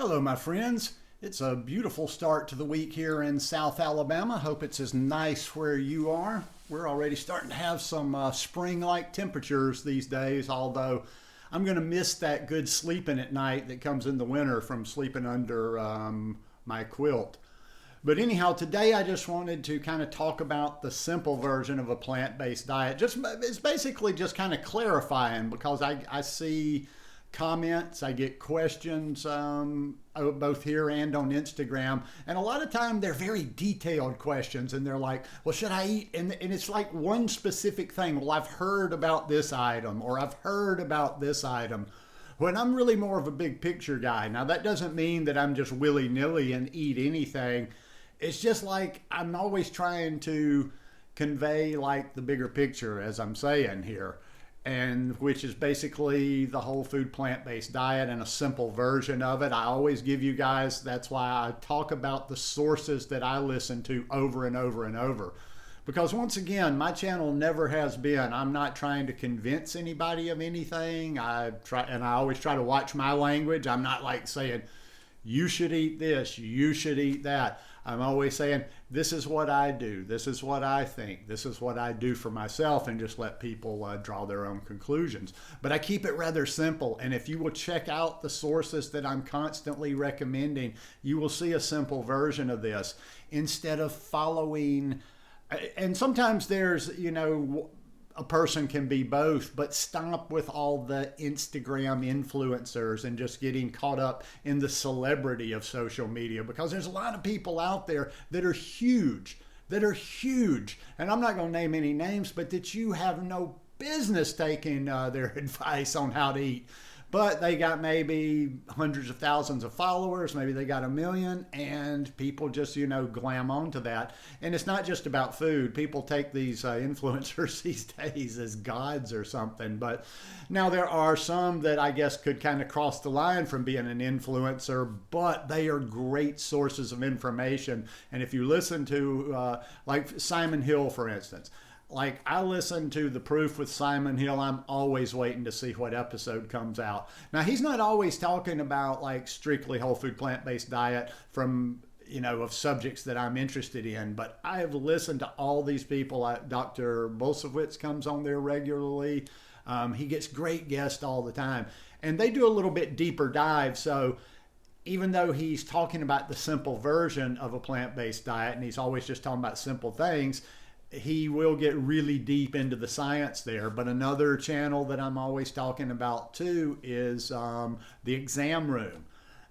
Hello, my friends. It's a beautiful start to the week here in South Alabama. Hope it's as nice where you are. We're already starting to have some spring-like temperatures these days, although I'm going to miss that good sleeping at night that comes in the winter from sleeping under my quilt. But anyhow, today I just wanted to kind of talk about the simple version of a plant-based diet. It's basically just kind of clarifying, because I see comments, I get questions both here and on Instagram, and a lot of time they're very detailed questions, and they're like, well, should I eat, and it's like one specific thing. Well, I've heard about this item, or I've heard about this item, when I'm really more of a big picture guy. Now, that doesn't mean that I'm just willy-nilly and eat anything. It's just like I'm always trying to convey like the bigger picture, as I'm saying here, and which is basically the whole food plant-based diet and a simple version of it. I always give you guys, that's why I talk about the sources that I listen to over and over and over. Because once again, my channel never has been, I'm not trying to convince anybody of anything. I always try to watch my language. I'm not like saying, you should eat this, you should eat that. I'm always saying, this is what I do, this is what I think, this is what I do for myself, and just let people draw their own conclusions. But I keep it rather simple, and if you will check out the sources that I'm constantly recommending, you will see a simple version of this instead of following. And sometimes there's, a person can be both, but stop with all the Instagram influencers and just getting caught up in the celebrity of social media, because there's a lot of people out there that are huge, and I'm not going to name any names, but that you have no business taking their advice on how to eat. But they got maybe hundreds of thousands of followers, maybe they got 1 million, and people just, glam onto that. And it's not just about food. People take these influencers these days as gods or something. But now there are some that I guess could kind of cross the line from being an influencer, but they are great sources of information. And if you listen to, like Simon Hill, for instance, like I listen to The Proof with Simon Hill, I'm always waiting to see what episode comes out. Now, he's not always talking about like strictly whole food plant-based diet from, of subjects that I'm interested in, but I have listened to all these people. Dr. Bolsowitz comes on there regularly. He gets great guests all the time, and they do a little bit deeper dive. So even though he's talking about the simple version of a plant-based diet, and he's always just talking about simple things, he will get really deep into the science there. But another channel that I'm always talking about too is The Exam Room.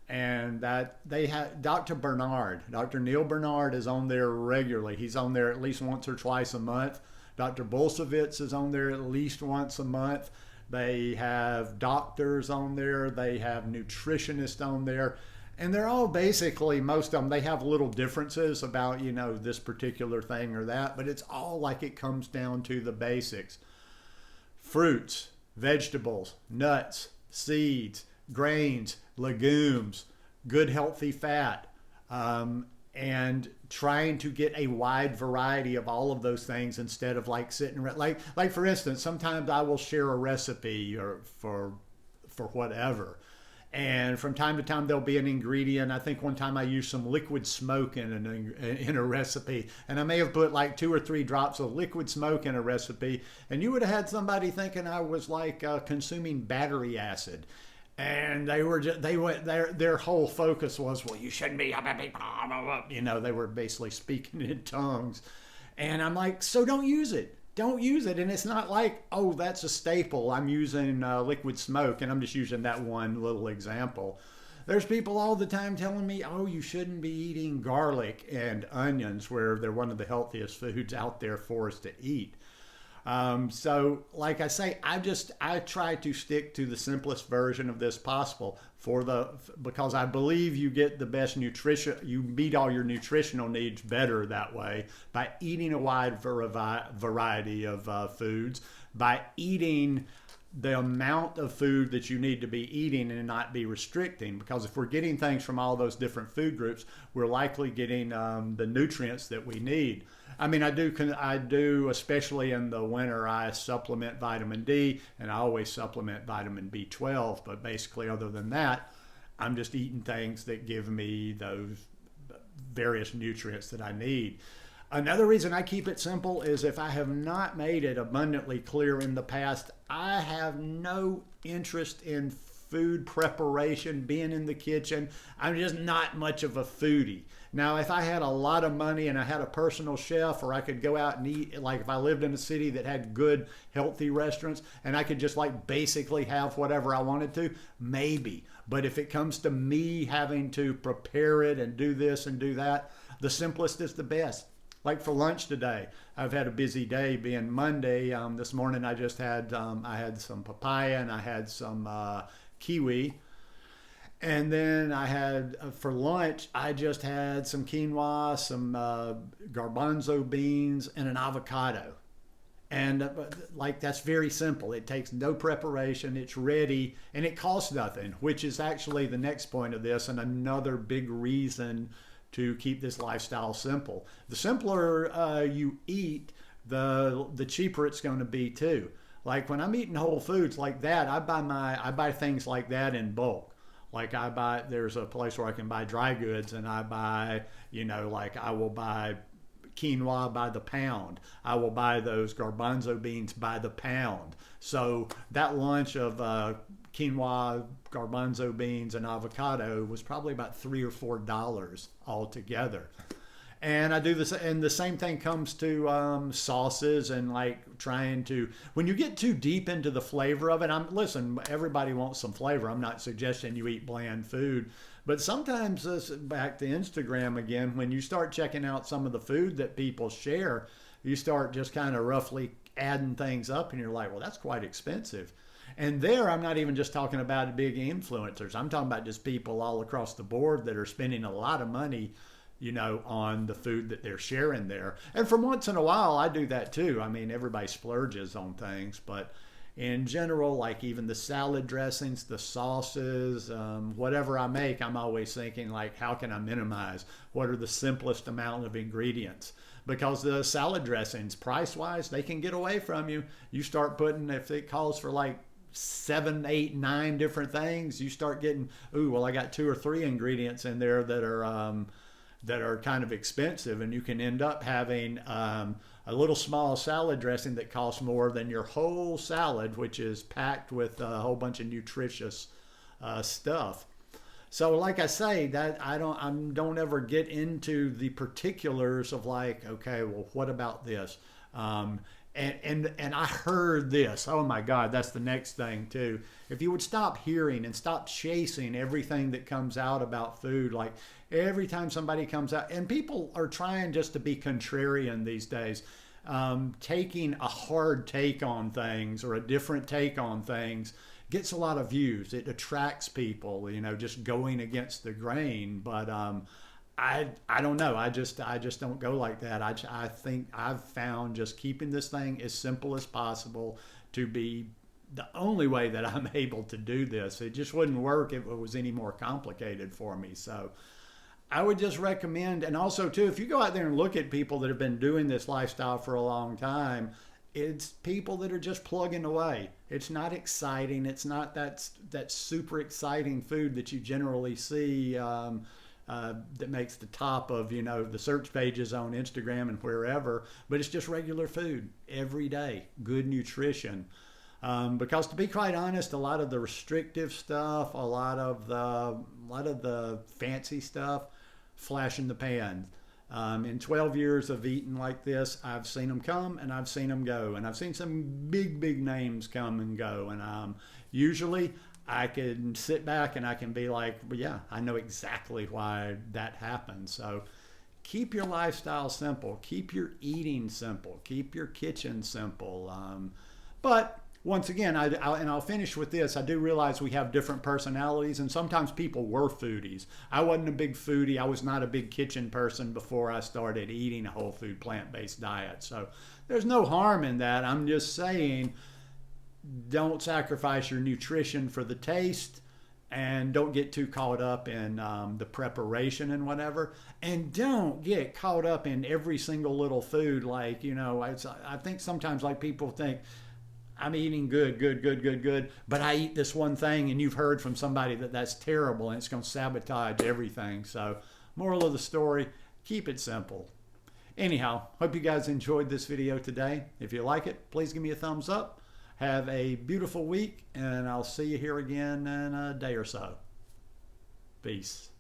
And that they have Dr. Neil Bernard is on there regularly. He's on there at least once or twice a month. Dr. Bolsowitz is on there at least once a month. They have doctors on there. They have nutritionists on there. And they're all basically, most of them, they have little differences about, this particular thing or that, but it's all like it comes down to the basics. Fruits, vegetables, nuts, seeds, grains, legumes, good healthy fat, and trying to get a wide variety of all of those things instead of like sitting, like for instance, sometimes I will share a recipe or for whatever. And from time to time, there'll be an ingredient. I think one time I used some liquid smoke in a recipe. And I may have put like 2 or 3 drops of liquid smoke in a recipe. And you would have had somebody thinking I was like consuming battery acid. And they went, their whole focus was, well, you shouldn't be, they were basically speaking in tongues. And I'm like, so don't use it. Don't use it. And it's not like, oh, that's a staple, I'm using liquid smoke, and I'm just using that one little example. There's people all the time telling me, oh, you shouldn't be eating garlic and onions, where they're one of the healthiest foods out there for us to eat. So like I say, I try to stick to the simplest version of this possible because I believe you get the best nutrition, you meet all your nutritional needs better that way by eating a wide variety of foods, by eating the amount of food that you need to be eating and not be restricting. Because if we're getting things from all those different food groups, we're likely getting the nutrients that we need. I mean, I do, especially in the winter, I supplement vitamin D, and I always supplement vitamin B12. But basically, other than that, I'm just eating things that give me those various nutrients that I need. Another reason I keep it simple is if I have not made it abundantly clear in the past, I have no interest in food preparation, being in the kitchen. I'm just not much of a foodie. Now, if I had a lot of money and I had a personal chef, or I could go out and eat, like if I lived in a city that had good, healthy restaurants and I could just like basically have whatever I wanted to, maybe. But if it comes to me having to prepare it and do this and do that, the simplest is the best. Like for lunch today, I've had a busy day being Monday. This morning I just had I had some papaya and I had some kiwi, and then I had for lunch I just had some quinoa, some garbanzo beans, and an avocado. And like that's very simple. It takes no preparation. It's ready, and it costs nothing, which is actually the next point of this, and another big reason to keep this lifestyle simple. The simpler you eat, the cheaper it's going to be too. Like when I'm eating whole foods like that, I buy things like that in bulk. Like there's a place where I can buy dry goods, and I buy, like I will buy quinoa by the pound. I will buy those garbanzo beans by the pound. So that lunch of quinoa, garbanzo beans, and avocado was probably about $3 or $4 altogether. And I do this, and the same thing comes to sauces and like trying to. When you get too deep into the flavor of it, listen. Everybody wants some flavor. I'm not suggesting you eat bland food, but sometimes back to Instagram again. When you start checking out some of the food that people share, you start just kind of roughly adding things up, and you're like, well, that's quite expensive. And there, I'm not even just talking about big influencers. I'm talking about just people all across the board that are spending a lot of money, on the food that they're sharing there. And from once in a while, I do that too. I mean, everybody splurges on things, but in general, like even the salad dressings, the sauces, whatever I make, I'm always thinking like, how can I minimize? What are the simplest amount of ingredients? Because the salad dressings, price-wise, they can get away from you. You start putting, if it calls for like 7, 8, 9 different things, you start getting, I got 2 or 3 ingredients in there that are kind of expensive, and you can end up having a little small salad dressing that costs more than your whole salad, which is packed with a whole bunch of nutritious stuff. So like I say, that I don't ever get into the particulars of like, okay, well, what about this? And I heard this. Oh my God, that's the next thing too. If you would stop hearing and stop chasing everything that comes out about food, like every time somebody comes out, and people are trying just to be contrarian these days, taking a hard take on things or a different take on things gets a lot of views. It attracts people, just going against the grain. But I don't know. I just don't go like that. I think I've found just keeping this thing as simple as possible to be the only way that I'm able to do this. It just wouldn't work if it was any more complicated for me. So I would just recommend, and also too, if you go out there and look at people that have been doing this lifestyle for a long time, it's people that are just plugging away. It's not exciting. It's not that super exciting food that you generally see that makes the top of, the search pages on Instagram and wherever, but it's just regular food every day, good nutrition. Because to be quite honest, a lot of the restrictive stuff, a lot of the fancy stuff, flash in the pan. In 12 years of eating like this, I've seen them come and I've seen them go, and I've seen some big names come and go, and usually I can sit back and I can be like, well, yeah, I know exactly why that happened. So keep your lifestyle simple, keep your eating simple, keep your kitchen simple. But once again, I'll finish with this. I do realize we have different personalities, and sometimes people were foodies. I wasn't a big foodie. I was not a big kitchen person before I started eating a whole food plant-based diet. So there's no harm in that. I'm just saying, don't sacrifice your nutrition for the taste, and don't get too caught up in the preparation and whatever. And don't get caught up in every single little food. Like, I think sometimes like people think, I'm eating good, good, good, good, good, but I eat this one thing, and you've heard from somebody that that's terrible and it's going to sabotage everything. So, moral of the story, keep it simple. Anyhow, hope you guys enjoyed this video today. If you like it, please give me a thumbs up. Have a beautiful week, and I'll see you here again in a day or so. Peace.